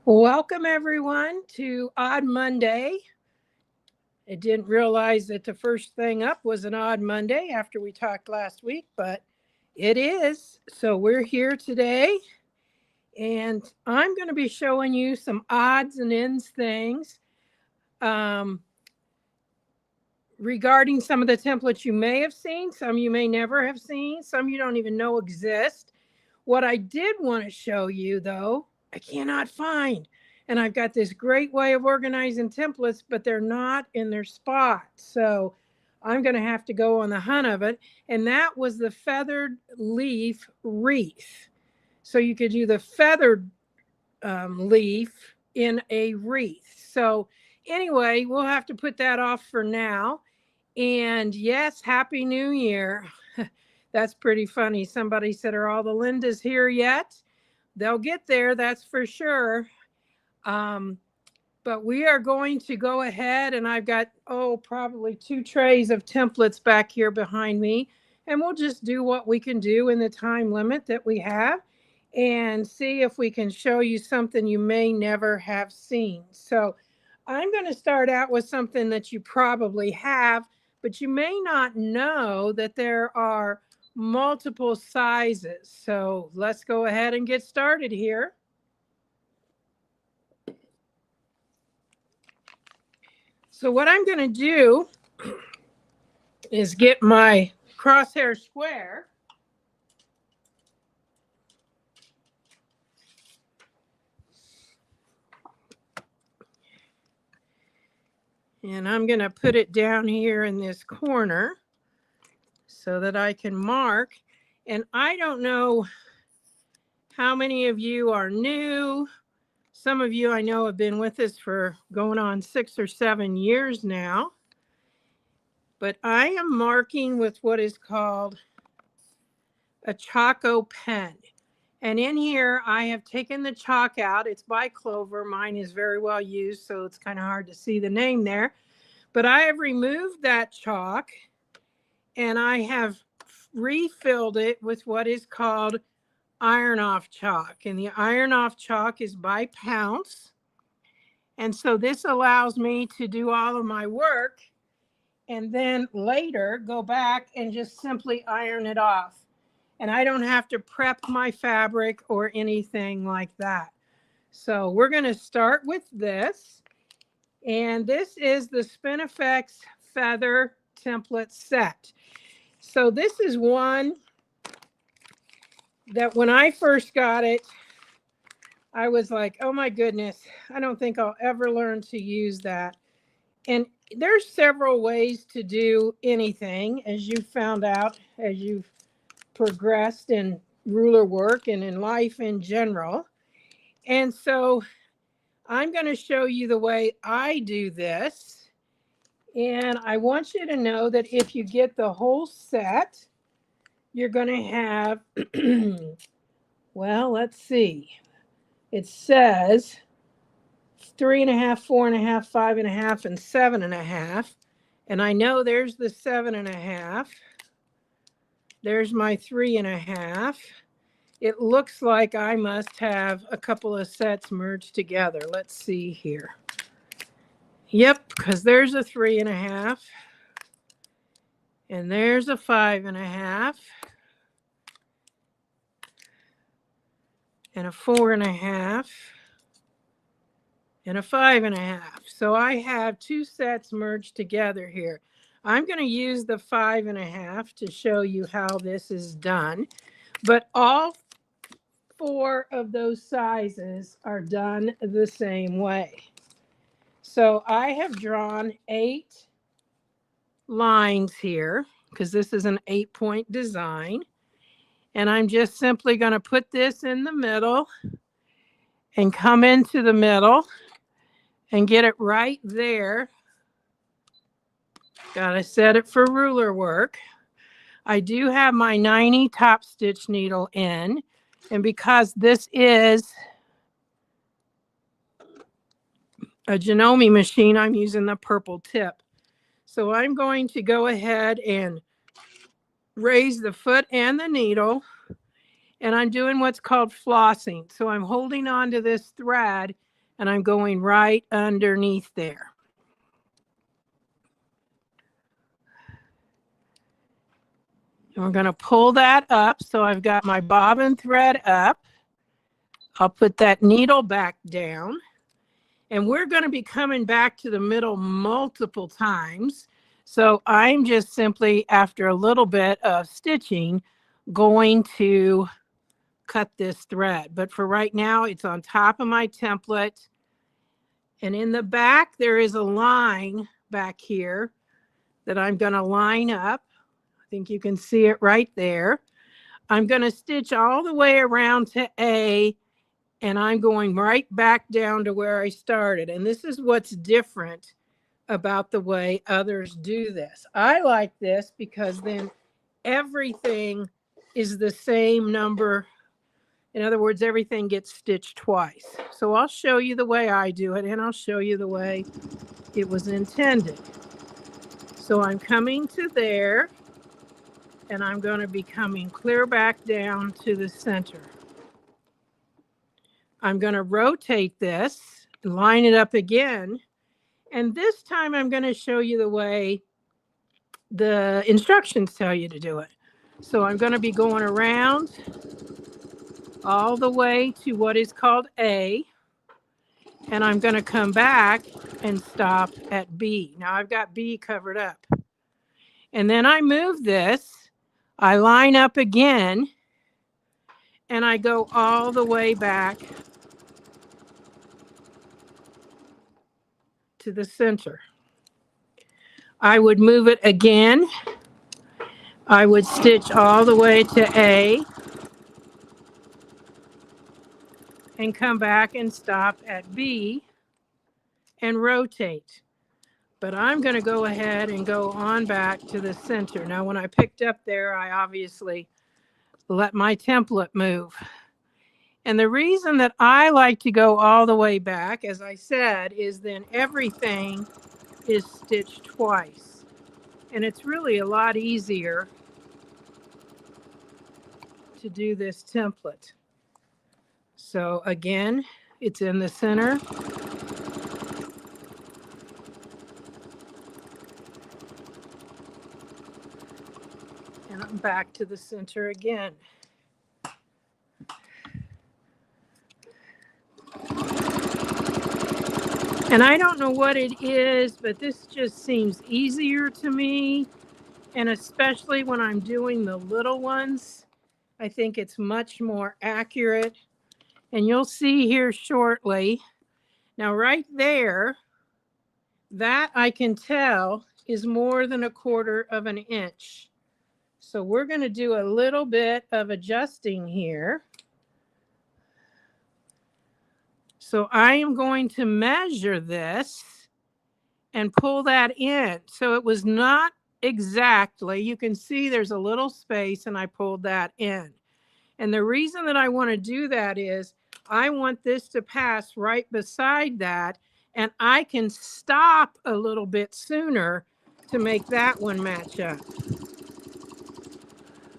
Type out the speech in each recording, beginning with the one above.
Welcome everyone to Odd Monday. I didn't realize that the first thing up was an odd Monday after we talked last week, but it is. So we're here today and I'm going to be showing you some odds and ends things regarding some of the templates you may have seen, some you may never have seen, some you don't even know exist. What I did want to show you though, I cannot find. And I've got this great way of organizing templates, but they're not in their spot. So I'm going to have to go on the hunt of it. And that was the feathered leaf wreath. So you could do the feathered leaf in a wreath. So anyway, we'll have to put that off for now. And yes, Happy New Year. That's pretty funny. Somebody said, are all the Lindas here yet? They'll get there, that's for sure. But we are going to go ahead, and I've got, probably 2 trays of templates back here behind me. And we'll just do what we can do in the time limit that we have and see if we can show you something you may never have seen. So I'm going to start out with something that you probably have, but you may not know that there are multiple sizes. So let's go ahead and get started here. So what I'm going to do is get my crosshair square. And I'm going to put it down here in this corner so that I can mark. And I don't know how many of you are new. Some of you I know have been with us for going on 6 or 7 years now. But I am marking with what is called a Choco pen. And in here, I have taken the chalk out. It's by Clover. Mine is very well used, so it's kind of hard to see the name there. But I have removed that chalk, and I have refilled it with what is called iron-off chalk. And the iron-off chalk is by Pounce. And so this allows me to do all of my work and then later go back and just simply iron it off. And I don't have to prep my fabric or anything like that. So we're going to start with this. And this is the Spinifex Feather Template Set. So this is one that when I first got it, I was like, oh my goodness, I don't think I'll ever learn to use that. And there's several ways to do anything, as you found out, as you've progressed in ruler work and in life in general. And so I'm going to show you the way I do this. And I want you to know that if you get the whole set, you're going to have, well, let's see. It says 3.5, 4.5, 5.5, and 7.5. And I know there's the 7.5. There's my 3.5. It looks like I must have a couple of sets merged together. Let's see here. Yep, because there's a 3.5. And there's a 5.5. And a 4.5. And a 5.5. So I have 2 sets merged together here. I'm going to use the 5.5 to show you how this is done. But all 4 of those sizes are done the same way. So I have drawn 8 lines here because this is an 8-point design. And I'm just simply going to put this in the middle and come into the middle and get it right there. Got to set it for ruler work. I do have my 90 top stitch needle in, and because this is a Janome machine, I'm using the purple tip. So I'm going to go ahead and raise the foot and the needle, and I'm doing what's called flossing. So I'm holding on to this thread and I'm going right underneath there. And we're going to pull that up. So I've got my bobbin thread up. I'll put that needle back down. And we're going to be coming back to the middle multiple times. So I'm just simply, after a little bit of stitching, going to cut this thread. But for right now, it's on top of my template. And in the back, there is a line back here that I'm going to line up. I think you can see it right there. I'm going to stitch all the way around to A, and I'm going right back down to where I started. And this is what's different about the way others do this. I like this because then everything is the same number. In other words, everything gets stitched twice. So I'll show you the way I do it, and I'll show you the way it was intended. So I'm coming to there, and I'm going to be coming clear back down to the center. I'm going to rotate this, line it up again, and this time I'm going to show you the way the instructions tell you to do it. So I'm going to be going around all the way to what is called A, and I'm going to come back and stop at B. Now I've got B covered up. And then I move this, I line up again, and I go all the way back to the center. I would move it again. I would stitch all the way to A and come back and stop at B and rotate. But I'm going to go ahead and go on back to the center. Now, when I picked up there, I obviously let my template move. And the reason that I like to go all the way back, as I said, is then everything is stitched twice. And it's really a lot easier to do this template. So again, it's in the center. And I'm back to the center again. And I don't know what it is, but this just seems easier to me. And especially when I'm doing the little ones, I think it's much more accurate. And you'll see here shortly. Now right there, that I can tell is more than 1/4 of an inch. So we're going to do a little bit of adjusting here. So I am going to measure this and pull that in. So it was not exactly, you can see there's a little space, and I pulled that in. And the reason that I want to do that is I want this to pass right beside that, and I can stop a little bit sooner to make that one match up.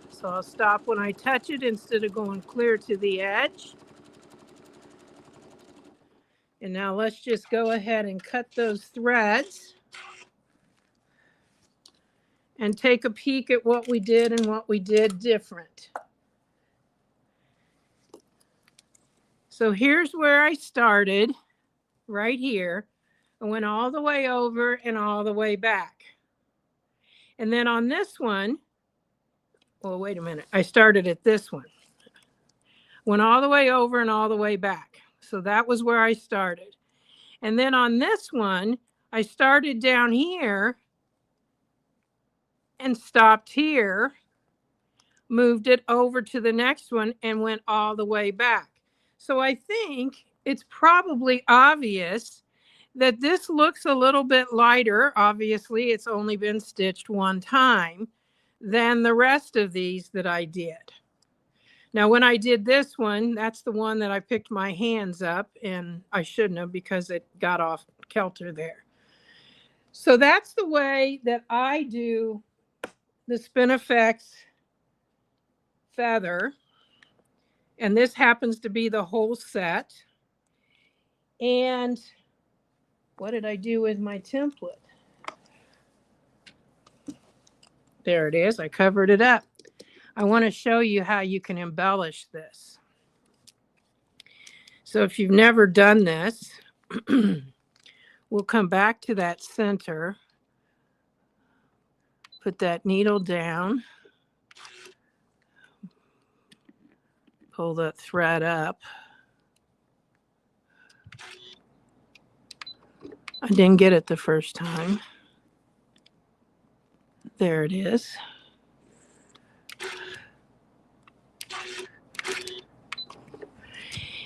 So I'll stop when I touch it instead of going clear to the edge. And now let's just go ahead and cut those threads and take a peek at what we did and what we did different. So here's where I started, right here. I went all the way over and all the way back. And then on this one, well, wait a minute. I started at this one. Went all the way over and all the way back. So that was where I started. And then on this one, I started down here and stopped here, moved it over to the next one, and went all the way back. So I think it's probably obvious that this looks a little bit lighter. Obviously, it's only been stitched one time than the rest of these that I did. Now, when I did this one, that's the one that I picked my hands up, and I shouldn't have because it got off kilter there. So that's the way that I do the Spinifex feather. And this happens to be the whole set. And what did I do with my template? There it is. I covered it up. I want to show you how you can embellish this. So if you've never done this, we'll come back to that center, put that needle down, pull that thread up. I didn't get it the first time. There it is.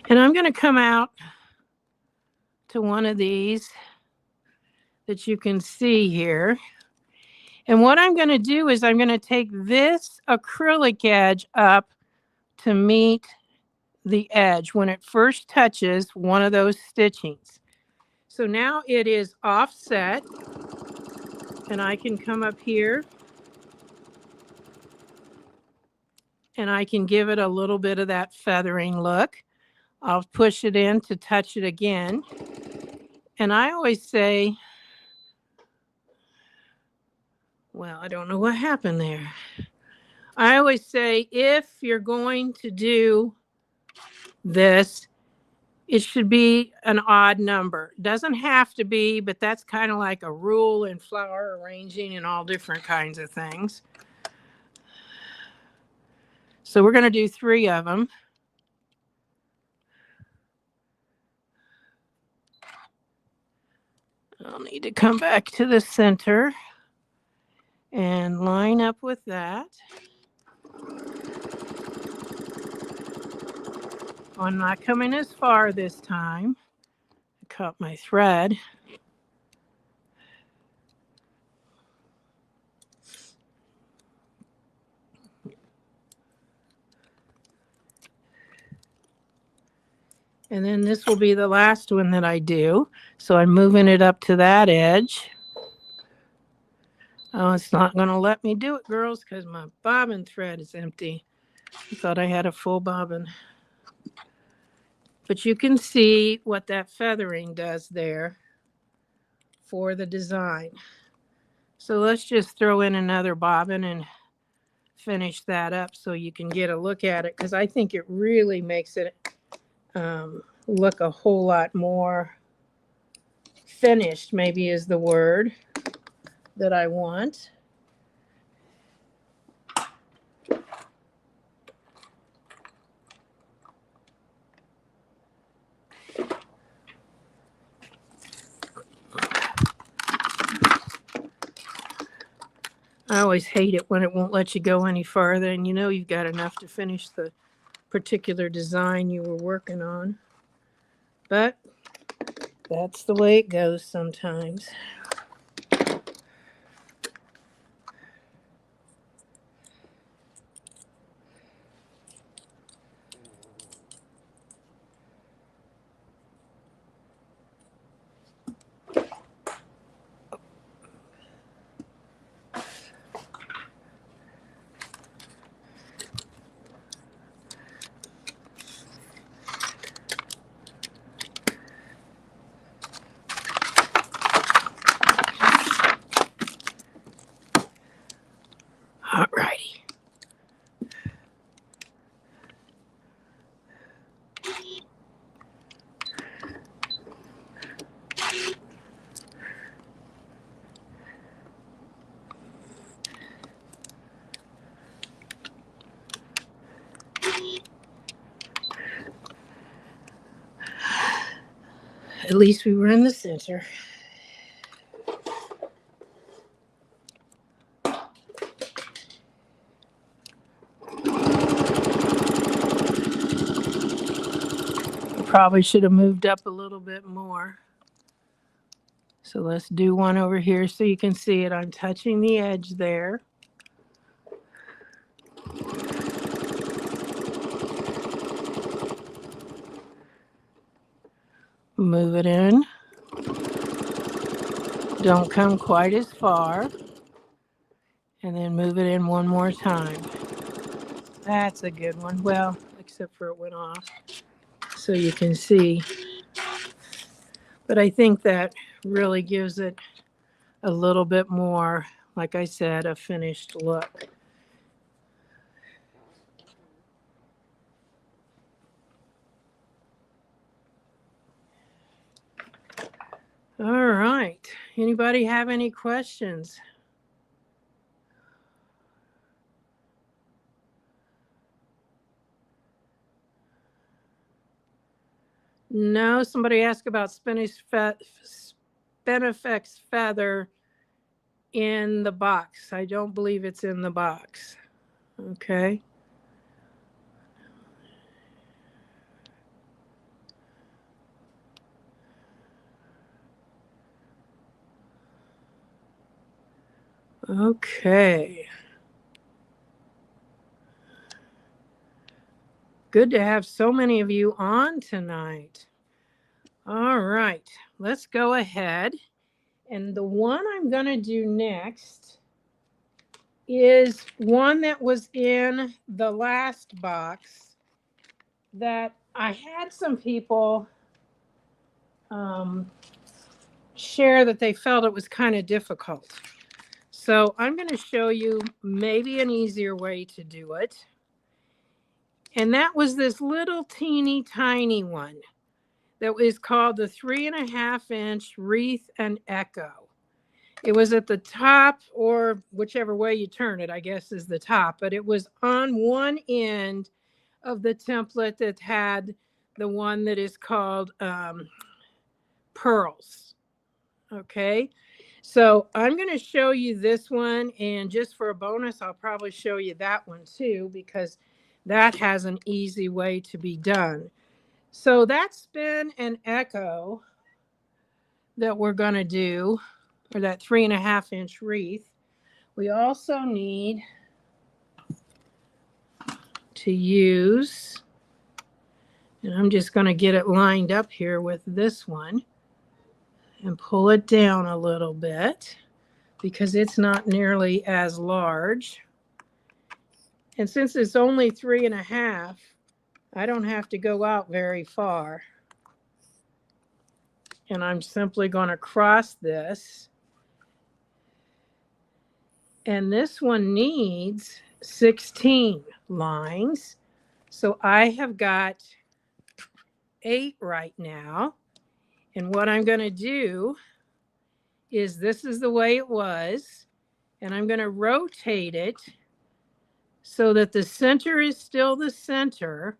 And I'm going to come out to one of these that you can see here. And what I'm going to do is I'm going to take this acrylic edge up to meet the edge when it first touches one of those stitchings. So now it is offset, and I can come up here and I can give it a little bit of that feathering look. I'll push it in to touch it again. And I always say, well, I don't know what happened there. I always say, if you're going to do this, it should be an odd number. It doesn't have to be, but that's kind of like a rule in flower arranging and all different kinds of things. So we're going to do 3 of them. I'll need to come back to the center and line up with that. I'm not coming as far this time. I caught my thread. And then this will be the last one that I do. So I'm moving it up to that edge. Oh, it's not going to let me do it, girls, because my bobbin thread is empty. I thought I had a full bobbin. But you can see what that feathering does there for the design. So let's just throw in another bobbin and finish that up so you can get a look at it, because I think it really makes it look a whole lot more finished, maybe is the word that I want. I always hate it when it won't let you go any farther and you know you've got enough to finish the particular design you were working on. But that's the way it goes sometimes. Alrighty. At least we were in the center. Probably should have moved up a little bit more. So let's do one over here so you can see it. I'm touching the edge there. Move it in. Don't come quite as far. And then move it in one more time. That's a good one. Well, except for it went off. So you can see But I think that really gives it a little bit more, like I said, a finished look. All right. Anybody have any questions? No, somebody asked about Spinifex feather in the box. I don't believe it's in the box. Okay. Okay. Good to have so many of you on tonight. All right, let's go ahead. And the one I'm going to do next is one that was in the last box that I had some people share that they felt it was kind of difficult. So I'm going to show you maybe an easier way to do it. And that was this little teeny tiny one that was called the 3.5-inch wreath and echo. It was at the top, or whichever way you turn it, I guess is the top, but it was on one end of the template that had the one that is called pearls. Okay, so I'm going to show you this one, and just for a bonus, I'll probably show you that one too, because that has an easy way to be done. So that spin and echo that we're going to do, or that 3.5-inch wreath, we also need to use, and I'm just going to get it lined up here with this one and pull it down a little bit because it's not nearly as large. And since it's only 3.5, I don't have to go out very far. And I'm simply going to cross this. And this one needs 16 lines. So I have got 8 right now. And what I'm going to do is, this is the way it was, and I'm going to rotate it so that the center is still the center,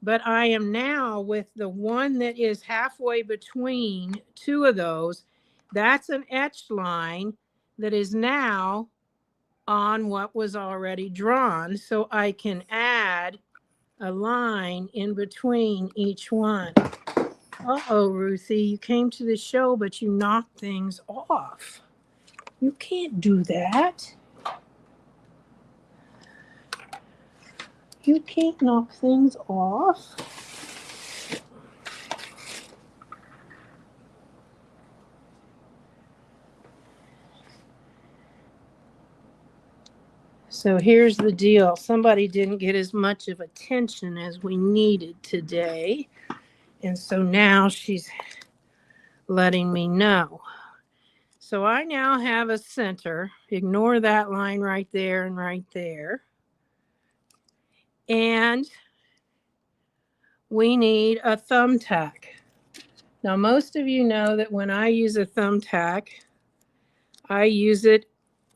but I am now with the one that is halfway between two of those. That's an etched line that is now on what was already drawn, so I can add a line in between each one. Uh-oh, Ruthie, you came to the show, but you knocked things off. You can't do that. You can't knock things off. So here's the deal. Somebody didn't get as much of attention as we needed today. And so now she's letting me know. So I now have a center. Ignore that line right there and right there. And we need a thumbtack. Now, most of you know that when I use a thumbtack, I use it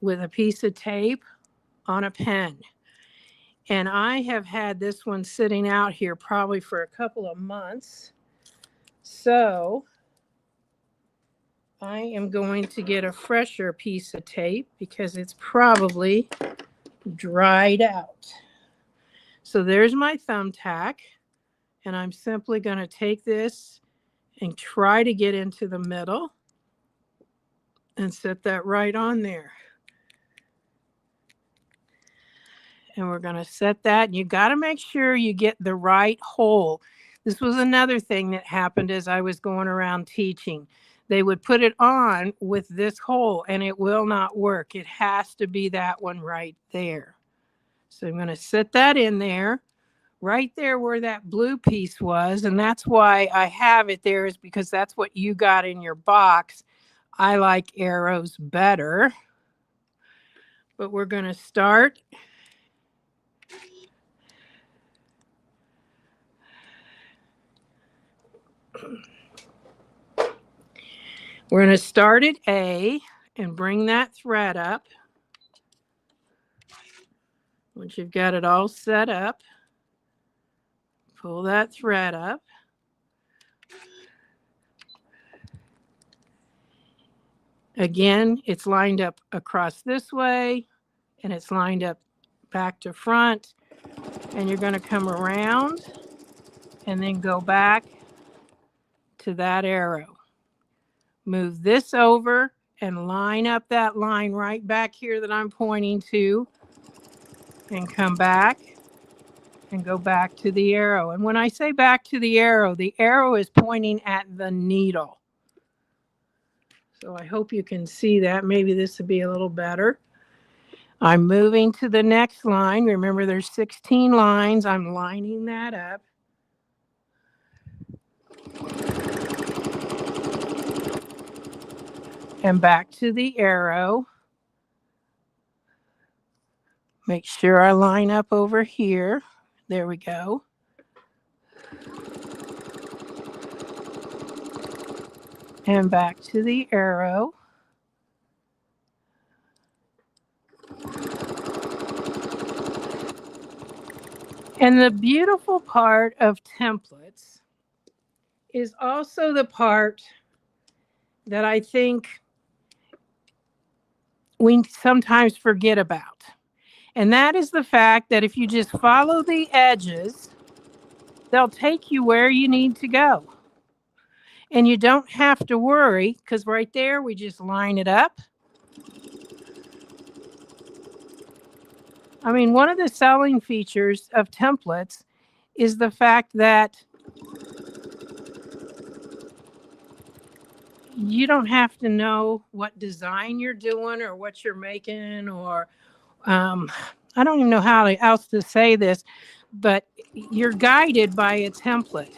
with a piece of tape on a pen. And I have had this one sitting out here probably for a couple of months. So I am going to get a fresher piece of tape because it's probably dried out. So there's my thumbtack, and I'm simply going to take this and try to get into the middle and set that right on there. And we're going to set that. And you got to make sure you get the right hole. This was another thing that happened as I was going around teaching. They would put it on with this hole, and it will not work. It has to be that one right there. So I'm going to set that in there. right there where that blue piece was. And that's why I have it there, is because that's what you got in your box. I like arrows better. But we're going to start. We're going to start at A and bring that thread up. Once you've got it all set up, pull that thread up. Again, it's lined up across this way, and it's lined up back to front. And you're going to come around and then go back to that arrow. Move this over and line up that line right back here that I'm pointing to, and come back and go back to the arrow. And when I say back to the arrow is pointing at the needle. So I hope you can see that. Maybe this would be a little better. I'm moving to the next line. Remember, there's 16 lines. I'm lining that up. And back to the arrow. Make sure I line up over here. There we go. And back to the arrow. And the beautiful part of templates is also the part that I think we sometimes forget about. And that is the fact that if you just follow the edges, they'll take you where you need to go. And you don't have to worry, because right there, we just line it up. I mean, one of the selling features of templates is the fact that you don't have to know what design you're doing or what you're making, or I don't even know how else to say this, but you're guided by a template.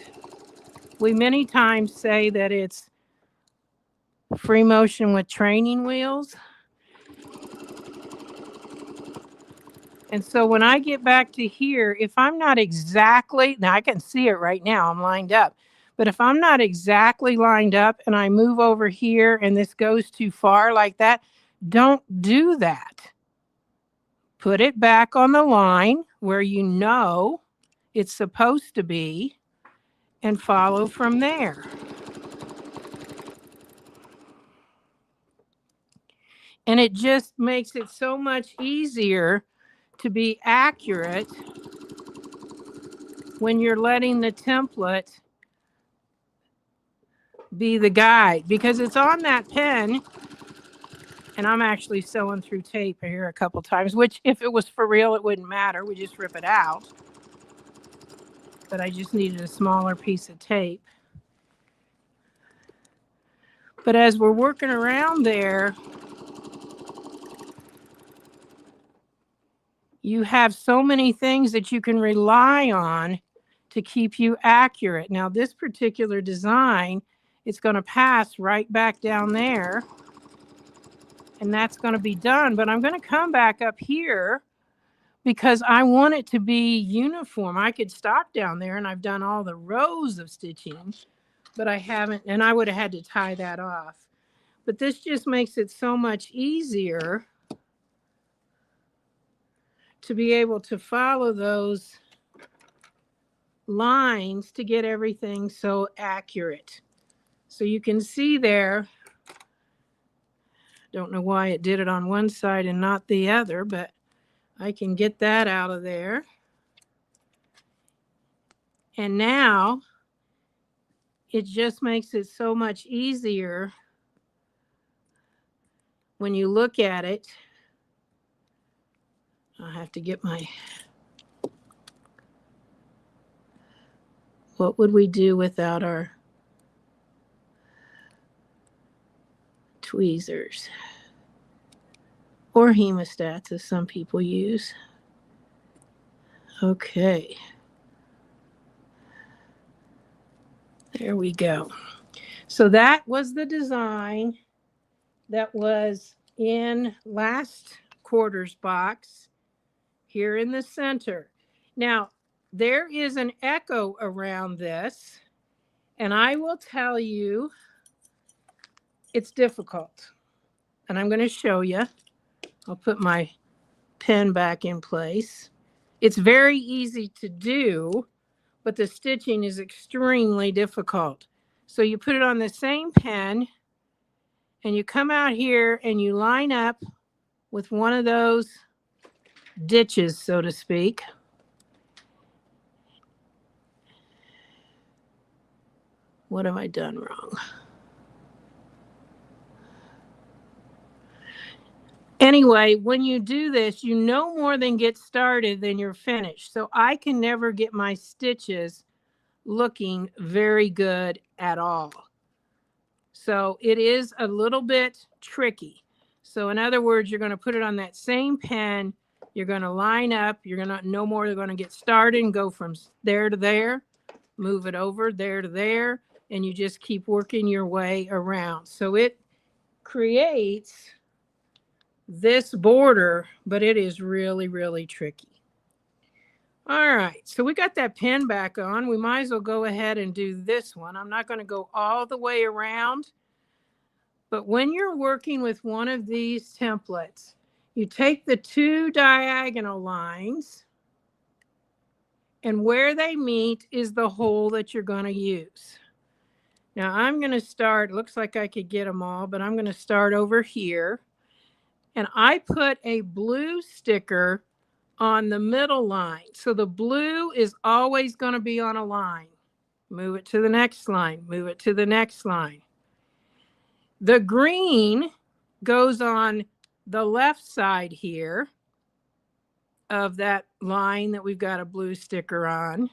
We many times say that it's free motion with training wheels. And so when I get back to here, if I'm not exactly, now I can see it right now, I'm lined up. But if I'm not exactly lined up and I move over here and this goes too far like that, don't do that. Put it back on the line where you know it's supposed to be and follow from there. And it just makes it so much easier to be accurate when you're letting the template be the guide, because it's on that pen. And I'm actually sewing through tape here a couple times, which if it was for real, it wouldn't matter. We just rip it out. But I just needed a smaller piece of tape. But as we're working around there, you have so many things that you can rely on to keep you accurate. Now, this particular design, it's going to pass right back down there. And that's going to be done. But I'm going to come back up here because I want it to be uniform. I could stop down there and I've done all the rows of stitching, but I haven't, and I would have had to tie that off. But this just makes it so much easier to be able to follow those lines to get everything so accurate. So you can see there, don't know why it did it on one side and not the other, but I can get that out of there. And now it just makes it so much easier when you look at it. I have to get my, what would we do without our tweezers? Or hemostats, as some people use. Okay. There we go. So that was the design that was in last quarter's box here in the center. Now, there is an echo around this, and I will tell you it's difficult. And I'm going to show you. I'll put my pen back in place. It's very easy to do, but the stitching is extremely difficult. So you put it on the same pen, and you come out here and you line up with one of those ditches, so to speak. What have I done wrong? Anyway, when you do this, you no more than get started than you're finished. So I can never get my stitches looking very good at all. So it is a little bit tricky. So in other words, you're going to put it on that same pen. You're going to line up. You're going to no more. You're going to get started and go from there to there, move it over there to there, and you just keep working your way around. So it creates this border, but it is really, really tricky. All right, so we got that pen back on. We might as well go ahead and do this one. I'm not going to go all the way around, but when you're working with one of these templates, you take the two diagonal lines, and where they meet is the hole that you're going to use. Now I'm going to start, looks like I could get them all, but I'm going to start over here. And I put a blue sticker on the middle line. So the blue is always going to be on a line. Move it to the next line, move it to the next line. The green goes on the left side here of that line that we've got a blue sticker on.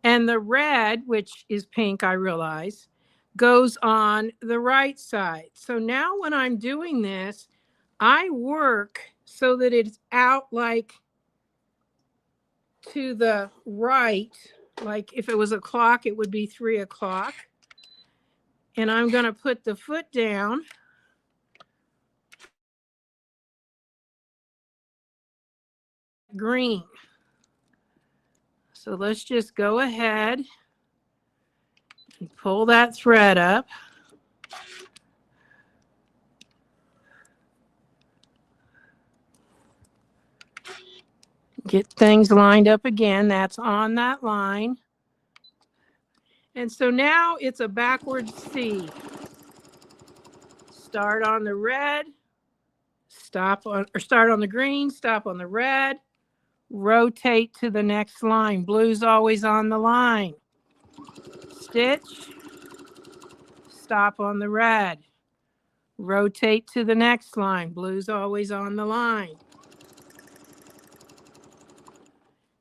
And the red, which is pink, I realize, goes on the right side. So now when I'm doing this, I work so that it's out like to the right. Like if it was a clock, it would be 3 o'clock. And I'm going to put the foot down. Green. So let's just go ahead and pull that thread up. Get things lined up again. That's on that line. And so now it's a backward C. Start on the red, stop on, or start on the green, stop on the red, rotate to the next line. Blue's always on the line. Stitch, stop on the red, rotate to the next line. Blue's always on the line.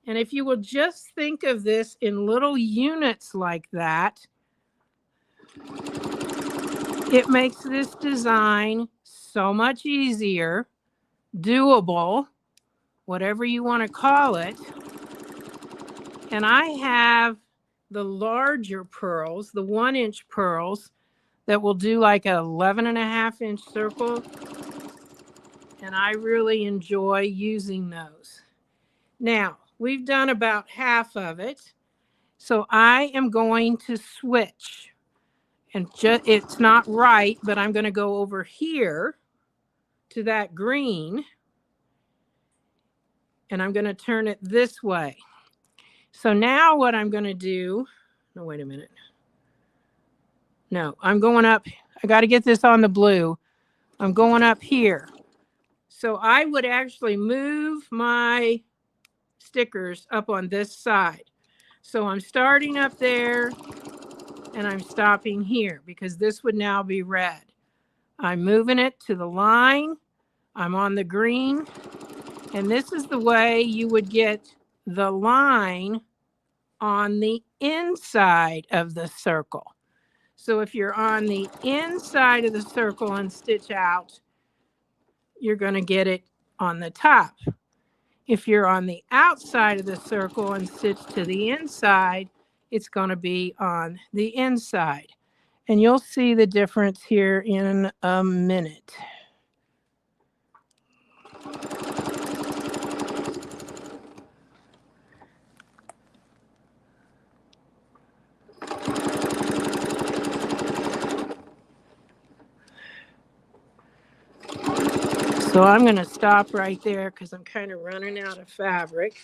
And if you will just think of this in little units like that, it makes this design so much easier, doable, whatever you want to call it. And I have the larger pearls, the 1-inch pearls that will do like an 11.5-inch circle. And I really enjoy using those. Now, we've done about half of it. So I am going to switch. And it's not right, but I'm going to go over here to that green. And I'm going to turn it this way. So now what I'm going to do, no, wait a minute. No, I'm going up. I got to get this on the blue. I'm going up here. So I would actually move my stickers up on this side. So I'm starting up there and I'm stopping here because this would now be red. I'm moving it to the line. I'm on the green. And this is the way you would get the line on the inside of the circle. So if you're on the inside of the circle and stitch out, you're going to get it on the top. If you're on the outside of the circle and stitch to the inside, it's going to be on the inside. And you'll see the difference here in a minute. So I'm going to stop right there because I'm kind of running out of fabric.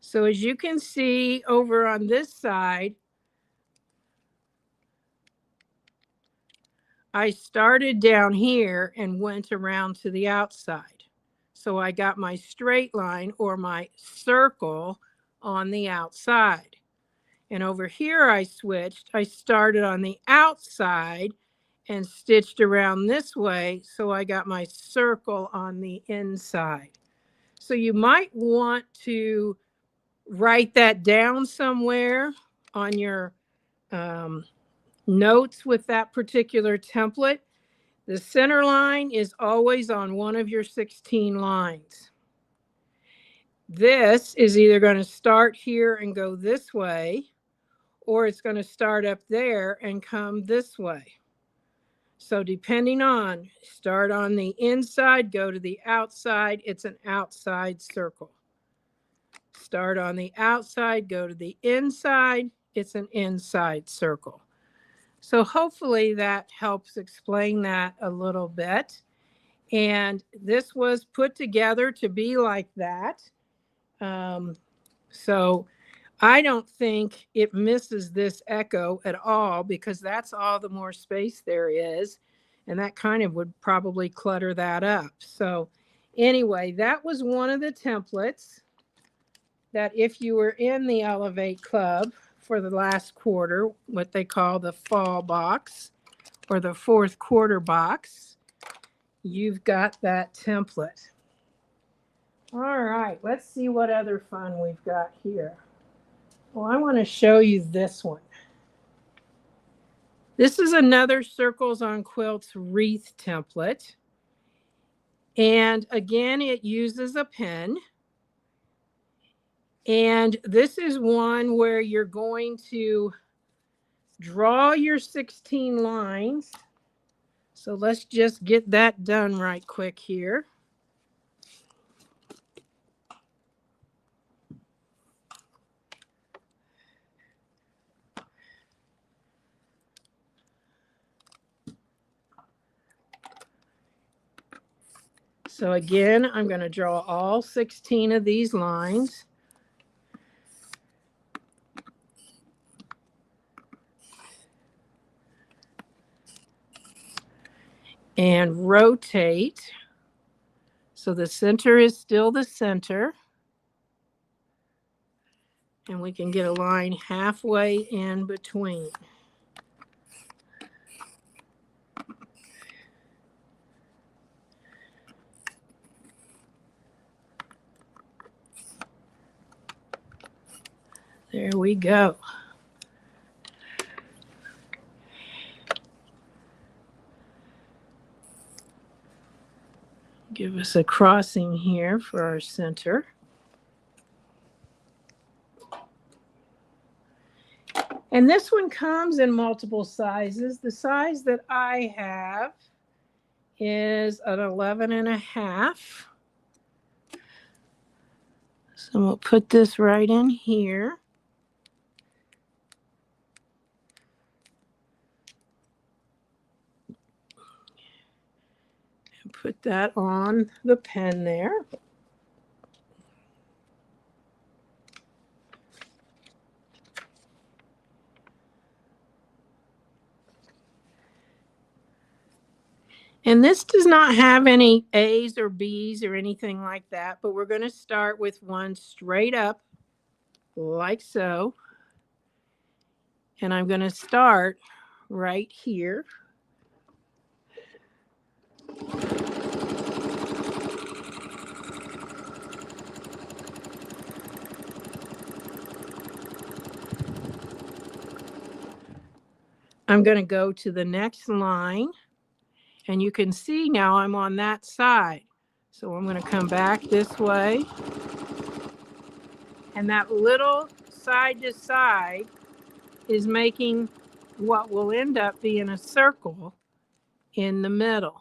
So as you can see over on this side, I started down here and went around to the outside. So I got my straight line or my circle on the outside. And over here I switched. I started on the outside and stitched around this way. So I got my circle on the inside. So you might want to write that down somewhere on your notes with that particular template. The center line is always on one of your 16 lines. This is either going to start here and go this way, or it's going to start up there and come this way. So depending on, start on the inside, go to the outside, it's an outside circle. Start on the outside, go to the inside, it's an inside circle. So hopefully that helps explain that a little bit. And this was put together to be like that. So I don't think it misses this echo at all because that's all the more space there is. And that kind of would probably clutter that up. So anyway, that was one of the templates that if you were in the Elevate Club for the last quarter, what they call the fall box or the fourth quarter box, you've got that template. All right, let's see what other fun we've got here. Well, I want to show you this one. This is another Circles on Quilts wreath template. And again, it uses a pen. And this is one where you're going to draw your 16 lines. So let's just get that done right quick here. So again, I'm going to draw all 16 of these lines. And rotate. So the center is still the center. And we can get a line halfway in between. There we go. Give us a crossing here for our center. And this one comes in multiple sizes. The size that I have is an 11.5. So we'll put this right in here. And put that on the pen there. And this does not have any A's or B's or anything like that, but we're going to start with one straight up, like so. And I'm going to start right here. I'm going to go to the next line. And you can see now I'm on that side. So I'm going to come back this way. And that little side to side is making what will end up being a circle in the middle.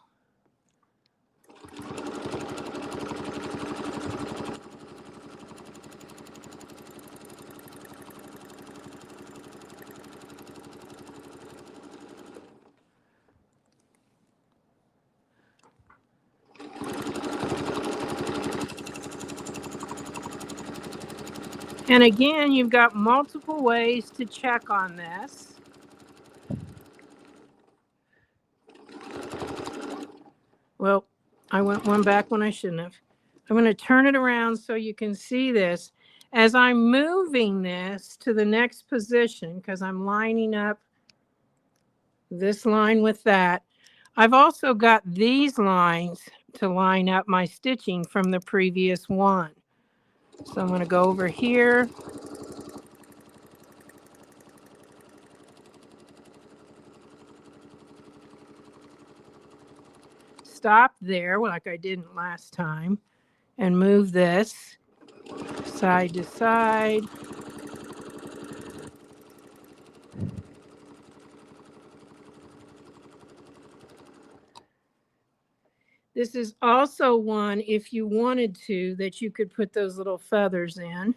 And again, you've got multiple ways to check on this. Well, I went one back when I shouldn't have. I'm going to turn it around so you can see this. As I'm moving this to the next position, because I'm lining up this line with that, I've also got these lines to line up my stitching from the previous one. So I'm going to go over here. Stop there like I didn't last time and move this side to side. This is also one, if you wanted to, that you could put those little feathers in.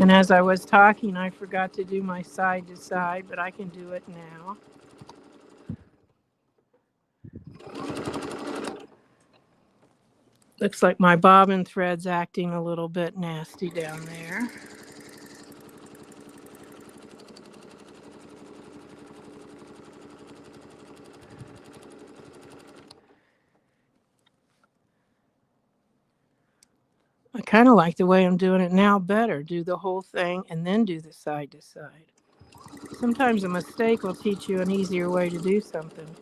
And as I was talking, I forgot to do my side to side, but I can do it now. Looks like my bobbin thread's acting a little bit nasty down there. I kind of like the way I'm doing it now better. Do the whole thing and then do the side to side. Sometimes a mistake will teach you an easier way to do something.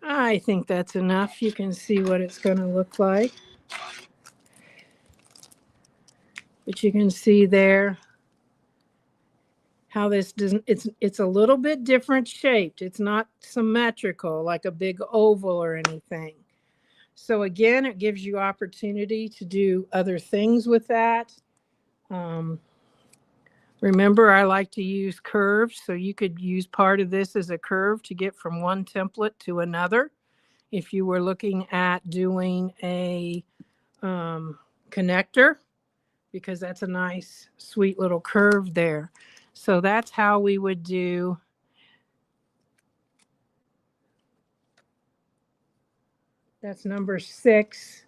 I think that's enough. You can see what it's going to look like. But you can see there how this doesn't, it's a little bit different shaped. It's not symmetrical like a big oval or anything. So again, it gives you opportunity to do other things with that. Remember, I like to use curves, so you could use part of this as a curve to get from one template to another. If you were looking at doing a connector, because that's a nice, sweet little curve there. So that's how we would do that's number 6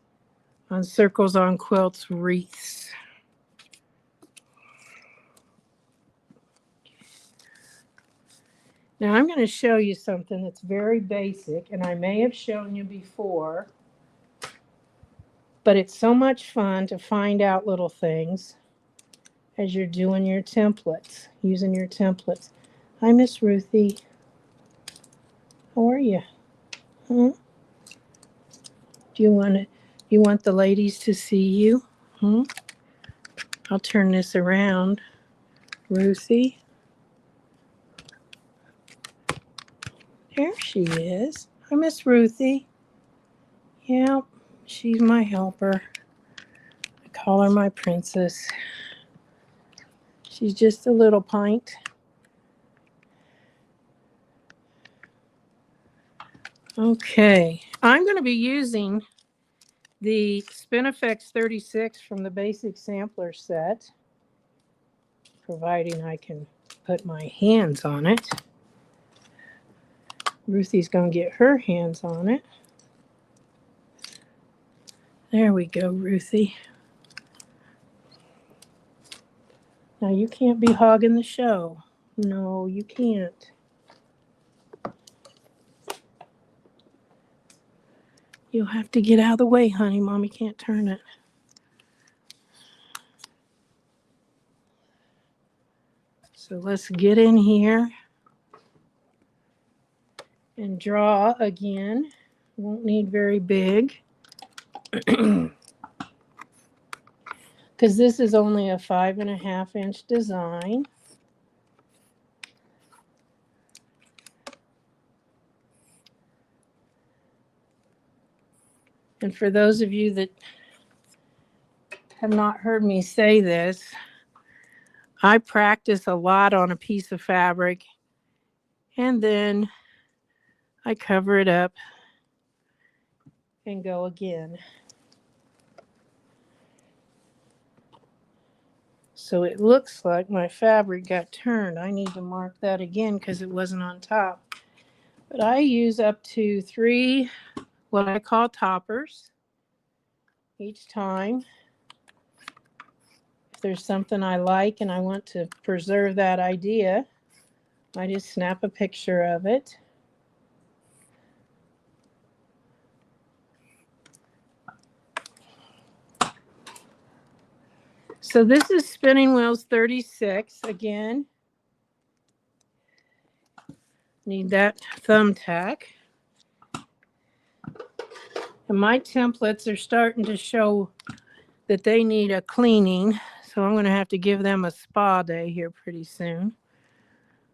on Circles on Quilts wreaths. Now I'm going to show you something that's very basic, and I may have shown you before, but it's so much fun to find out little things as you're doing your templates, using your templates. Hi, Miss Ruthie. How are you? Huh? Do you want the ladies to see you? I'll turn this around. Ruthie. There she is. Hi, Miss Ruthie. Yep, she's my helper. I call her my princess. She's just a little pint. Okay, I'm going to be using the Spinifex 36 from the basic sampler set, providing I can put my hands on it. Ruthie's going to get her hands on it. There we go, Ruthie. Now you can't be hogging the show. No, you can't. You'll have to get out of the way, honey. Mommy can't turn it. So let's get in here and draw again. Won't need very big because this is only a 5.5-inch design. And for those of you that have not heard me say this, I practice a lot on a piece of fabric and then I cover it up and go again. So it looks like my fabric got turned. I need to mark that again because it wasn't on top. But I use up to 3 what I call toppers each time. If there's something I like and I want to preserve that idea, I just snap a picture of it. So this is Spinning Wheels 36 again. Need that thumbtack. And my templates are starting to show that they need a cleaning. So I'm going to have to give them a spa day here pretty soon.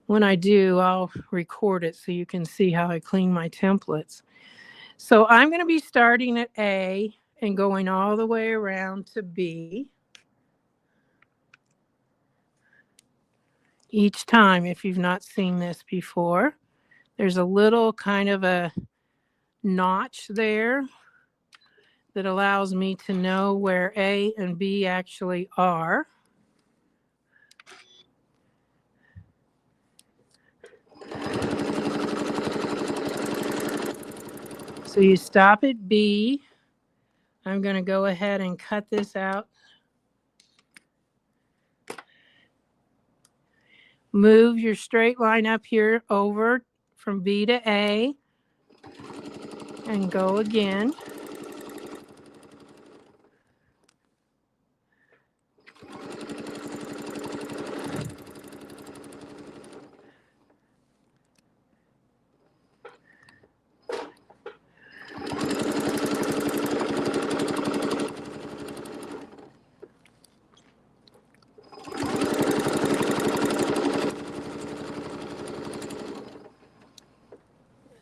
When I do, I'll record it so you can see how I clean my templates. So I'm going to be starting at A and going all the way around to B. Each time, if you've not seen this before, there's a little kind of a notch there that allows me to know where A and B actually are. So you stop at B. I'm going to go ahead and cut this out. Move your straight line up here over from B to A and go again.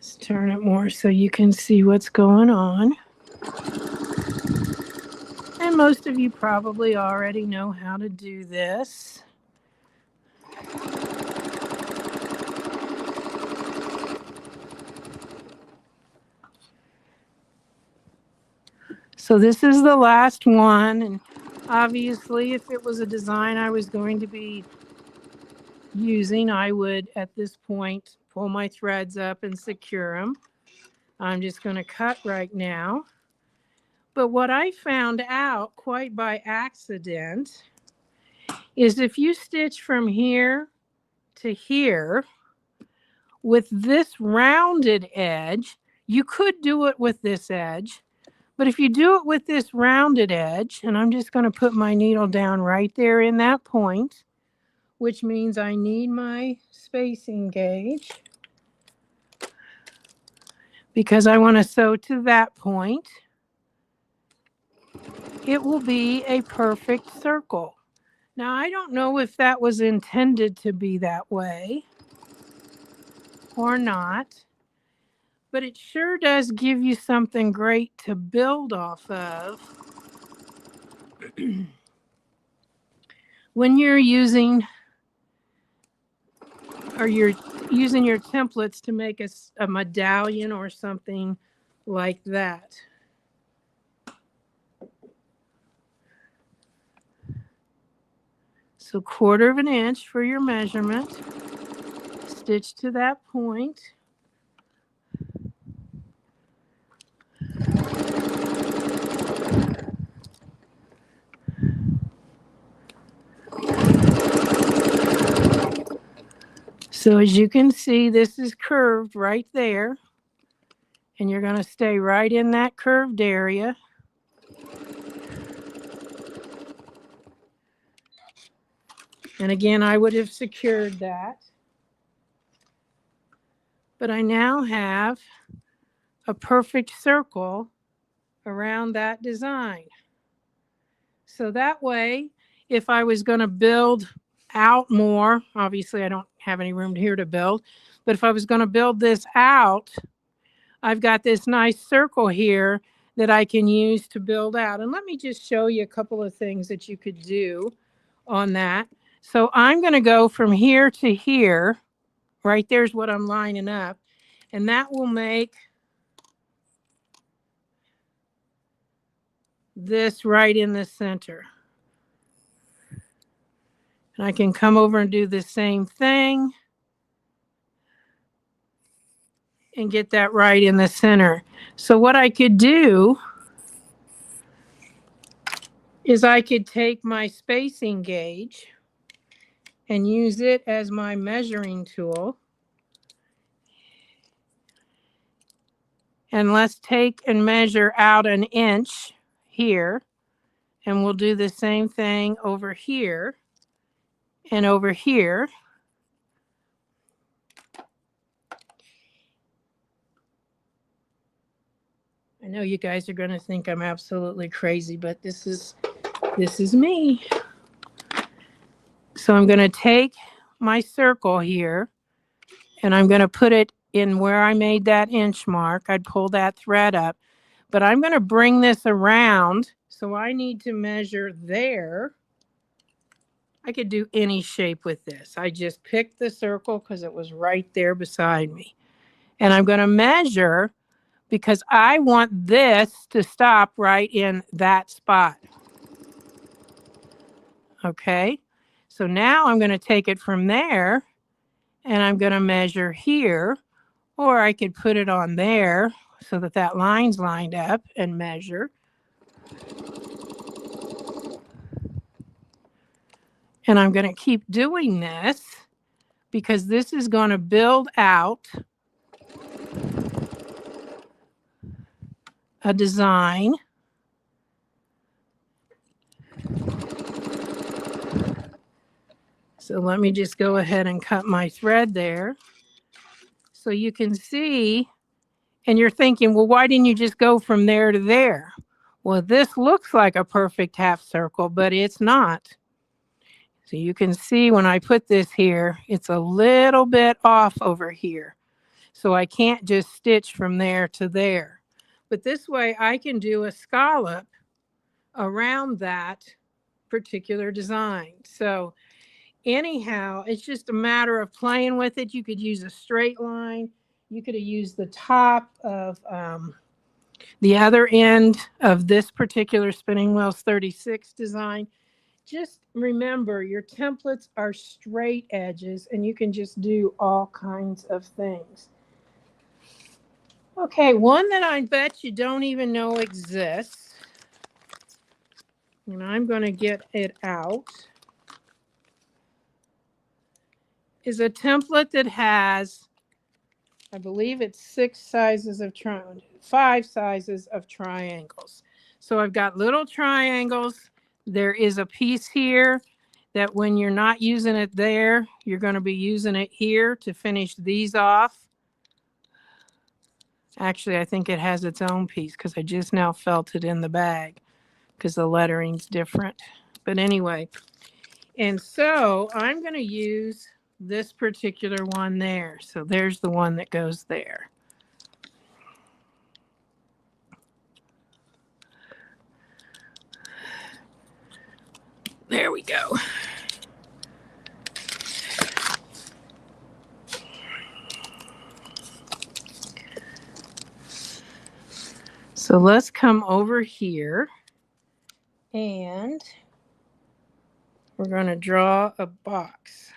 Let's turn it more so you can see what's going on. And most of you probably already know how to do this. So this is the last one, and obviously if it was a design I was going to be using, I would at this point pull my threads up and secure them. I'm just going to cut right now. But what I found out quite by accident is if you stitch from here to here with this rounded edge, you could do it with this edge. But if you do it with this rounded edge, and I'm just going to put my needle down right there in that point, which means I need my spacing gauge because I want to sew to that point, it will be a perfect circle. Now, I don't know if that was intended to be that way or not, but it sure does give you something great to build off of when you're using your templates to make a medallion or something like that. So 1/4 of an inch for your measurement. Stitch to that point. So as you can see, this is curved right there. And you're going to stay right in that curved area. And again, I would have secured that. but I now have a perfect circle around that design. So that way, if I was going to build out more, obviously I don't have any room here to build, but if I was going to build this out, I've got this nice circle here that I can use to build out. And let me just show you a couple of things that you could do on that. So I'm going to go from here to here. Right there's what I'm lining up. And that will make this right in the center. And I can come over and do the same thing and get that right in the center. So what I could do is I could take my spacing gauge and use it as my measuring tool. And let's take and measure out an inch here. And we'll do the same thing over here and over here. I know you guys are going to think I'm absolutely crazy, but this is me. So I'm going to take my circle here and I'm going to put it in where I made that inch mark. I'd pull that thread up, but I'm going to bring this around. So I need to measure there. I could do any shape with this. I just picked the circle because it was right there beside me. And I'm going to measure because I want this to stop right in that spot. Okay, so now I'm going to take it from there and I'm going to measure here, or I could put it on there so that that line's lined up and measure. And I'm going to keep doing this because this is going to build out a design. So let me just go ahead and cut my thread there. So you can see, and you're thinking, well, why didn't you just go from there to there? Well, this looks like a perfect half circle, but it's not. So you can see when I put this here, it's a little bit off over here. So I can't just stitch from there to there. But this way I can do a scallop around that particular design. So anyhow, it's just a matter of playing with it. You could use a straight line. You could have used the top of the other end of this particular Spinning Wheels 36 design. Just remember, your templates are straight edges, and you can just do all kinds of things. Okay, one that I bet you don't even know exists, and I'm going to get it out, is a template that has, I believe it's 5 sizes of triangles. So I've got little triangles. There is a piece here that when you're not using it there, you're going to be using it here to finish these off. Actually, I think it has its own piece because I just now felt it in the bag because the lettering's different. But anyway, and so I'm going to use this particular one there. So there's the one that goes there. There we go. So let's come over here and we're going to draw a box.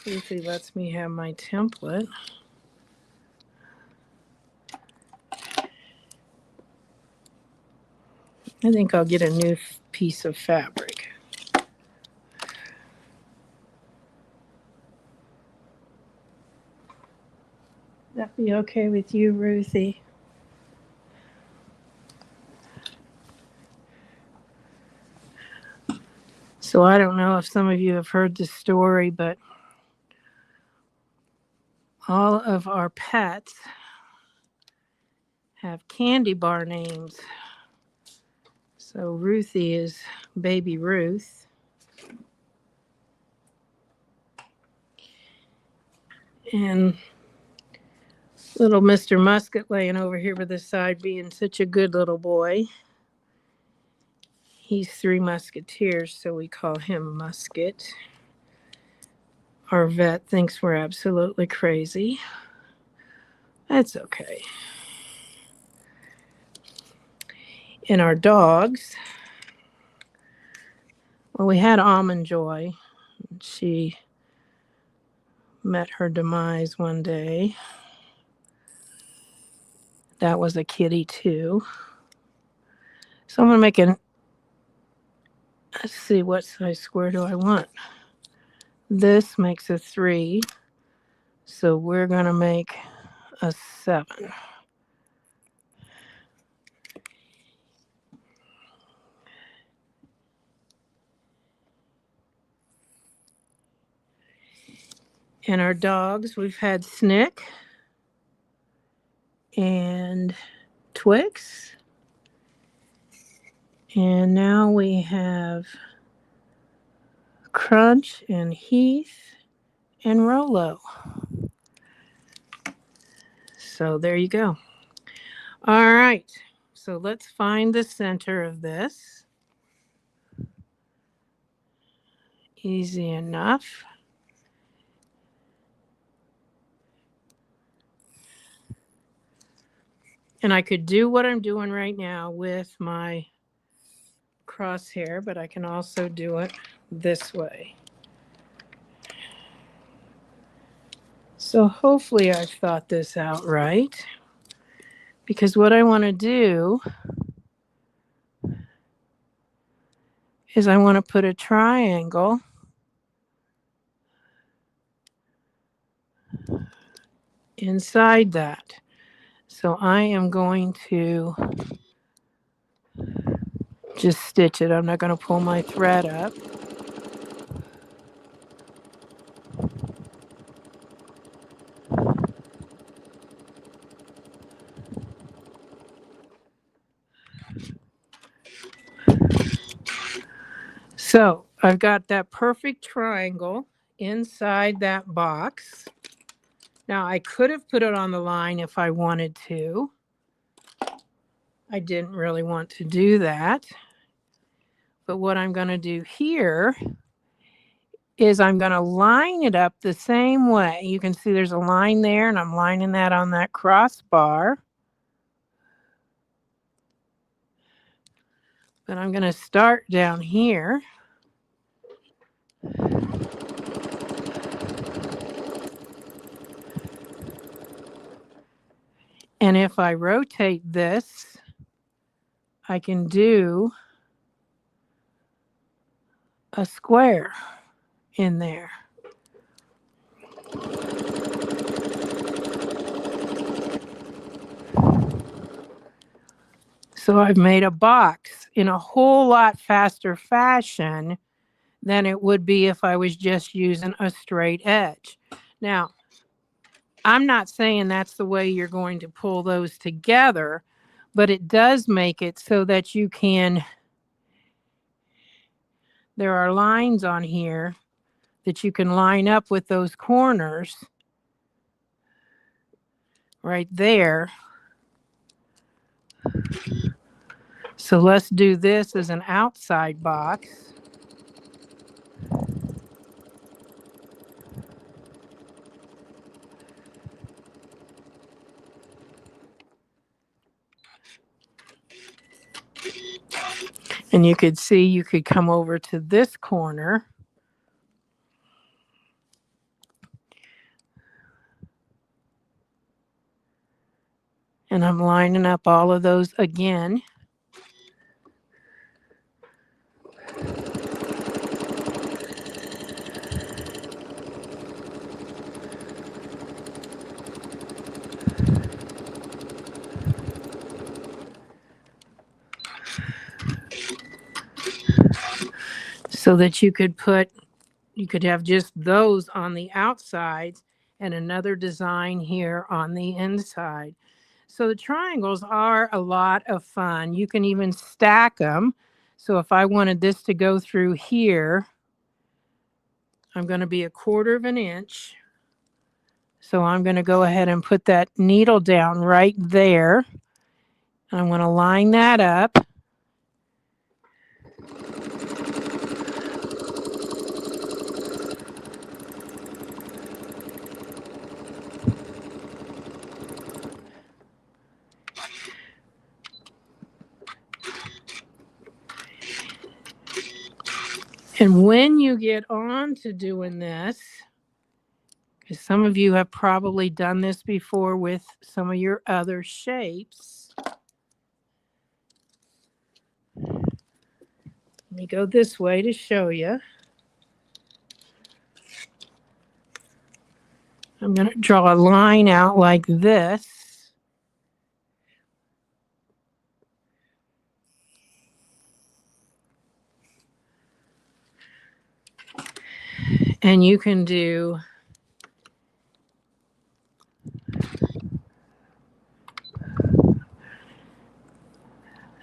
Ruthie lets me have my template. I think I'll get a new piece of fabric. That be okay with you, Ruthie? So I don't know if some of you have heard this story, but All of our pets have candy bar names. So Ruthie is Baby Ruth. And little Mr. Musket laying over here by the side being such a good little boy. He's Three Musketeers, so we call him Musket. Our vet thinks we're absolutely crazy. That's okay. And our dogs, well, we had Almond Joy. She met her demise one day. That was a kitty too. So I'm going to make an, let's see, what size square do I want? This makes a 3. So we're going to make a 7. And our dogs, we've had Snick and Twix. And now we have Crunch and Heath and Rolo. So there you go. All right. So let's find the center of this. Easy enough. And I could do what I'm doing right now with my crosshair, but I can also do it this way. So hopefully I've thought this out right, because what I want to do is I want to put a triangle inside that. So I am going to just stitch it. I'm not going to pull my thread up. So I've got that perfect triangle inside that box. Now I could have put it on the line if I wanted to. I didn't really want to do that. But what I'm going to do here is I'm going to line it up the same way. You can see there's a line there, and I'm lining that on that crossbar. But I'm going to start down here. And if I rotate this, I can do a square in there. So I've made a box in a whole lot faster fashion than it would be if I was just using a straight edge. Now, I'm not saying that's the way you're going to pull those together, but it does make it so that you can, there are lines on here that you can line up with those corners right there. So let's do this as an outside box. And you could see you could come over to this corner. And I'm lining up all of those again. So that you could have just those on the outsides, and another design here on the inside. So the triangles are a lot of fun. You can even stack them. So if I wanted this to go through here, I'm going to be 1/4 of an inch. So I'm going to go ahead and put that needle down right there. I'm going to line that up. And when you get on to doing this, because some of you have probably done this before with some of your other shapes. Let me go this way to show you. I'm going to draw a line out like this. And you can do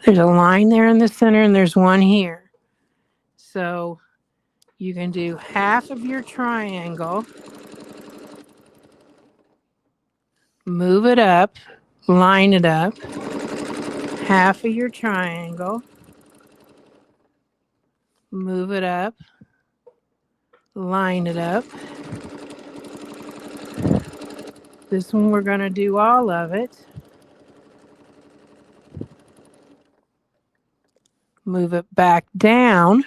there's a line there in the center and there's one here. So you can do half of your triangle, move it up, line it up, half of your triangle, move it up, line it up. This one we're going to do all of it. Move it back down.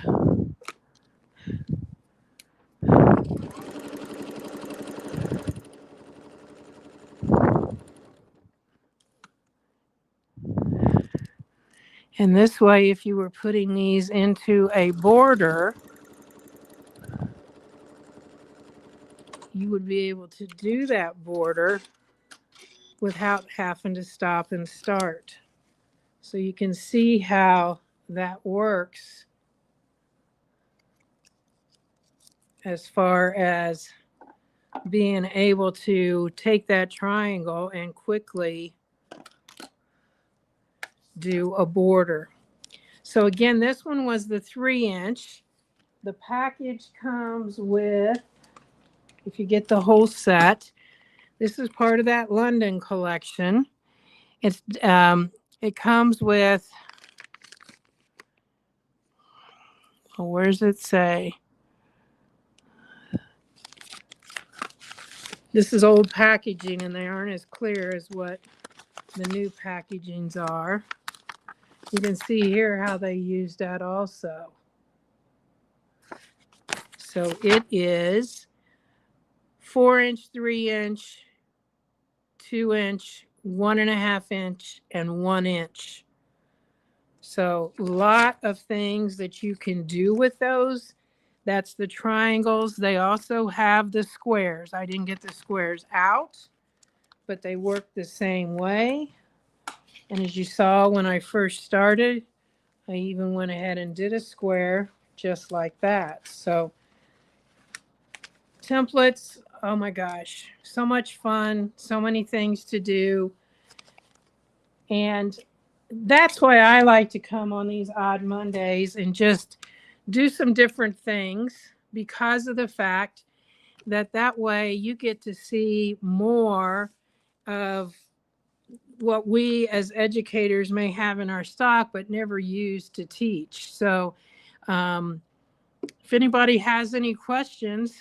And this way, if you were putting these into a border, you would be able to do that border without having to stop and start. So you can see how that works as far as being able to take that triangle and quickly do a border. So again, this one was the 3-inch. The package comes with, if you get the whole set, this is part of that London collection. It's it comes with, oh, where does it say? This is old packaging and they aren't as clear as what the new packagings are. You can see here how they used that also. So it is 4-inch, 3-inch, 2-inch, 1.5 inch, and 1 inch. So a lot of things that you can do with those. That's the triangles. They also have the squares. I didn't get the squares out, but they work the same way. And as you saw when I first started, I even went ahead and did a square just like that. So templates, oh my gosh, so much fun, so many things to do. And that's why I like to come on these odd Mondays and just do some different things, because of the fact that that way you get to see more of what we as educators may have in our stock but never use to teach. So if anybody has any questions,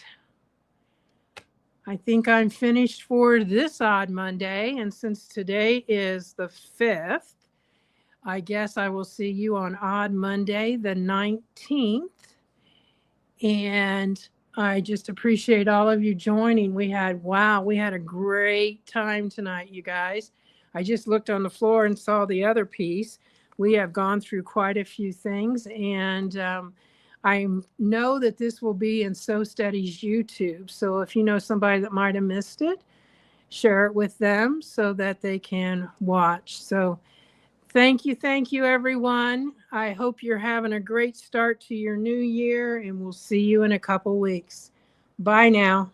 I think I'm finished for this odd Monday. And since today is the 5th, I guess I will see you on odd Monday, the 19th. And I just appreciate all of you joining. We had a great time tonight, you guys. I just looked on the floor and saw the other piece. We have gone through quite a few things, and I know that this will be in So Steady's YouTube. So if you know somebody that might have missed it, share it with them so that they can watch. So thank you, everyone. I hope you're having a great start to your new year, and we'll see you in a couple weeks. Bye now.